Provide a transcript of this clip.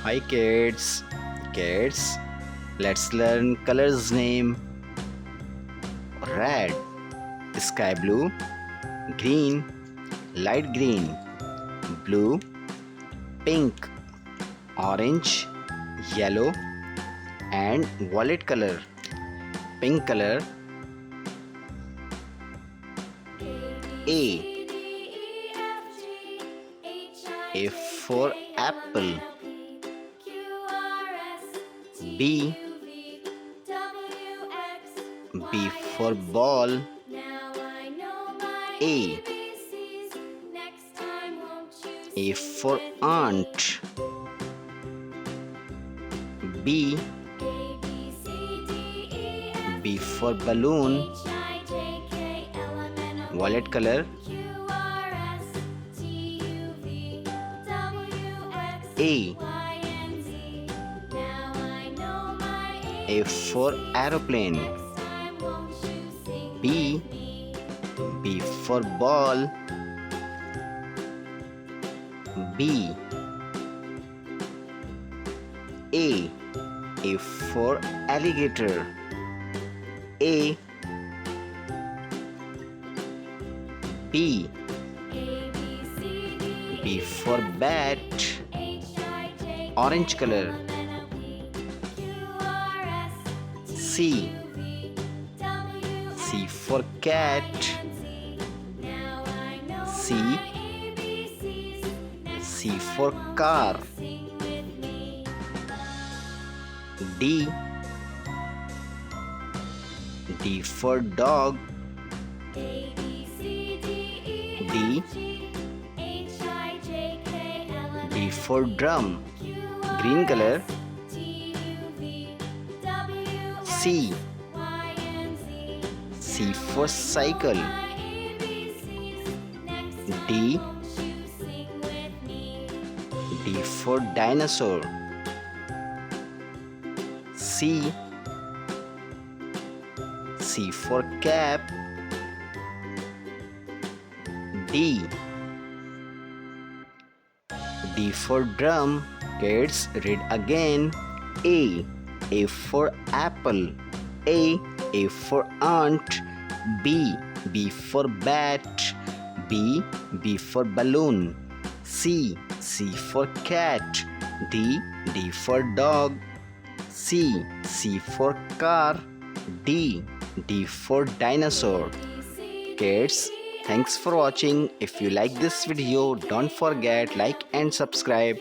Hi kids. Kids, let's learn colors name. Red, sky blue, green, light green, blue, pink, orange, yellow and violet color. Pink color A. A for apple. B. B for ball. A. A for aunt. B. B for balloon. Violet color. A. A for aeroplane. B. B for ball. B. A. A for alligator. A. B. B for bat. Orange color. C. C for cat. C. C for car. D. D for dog. D. D for drum. Green color. C. C for cycle. D. D for dinosaur. C. C for cap. D. D for drum. Kids, read again. A. A for apple. A. A for aunt. B. B for bat. B. B for balloon. C. C for cat. D. D for dog. C. C for car. D. D for dinosaur. Kids, thanks for watching. If you like this video, don't forget like and subscribe.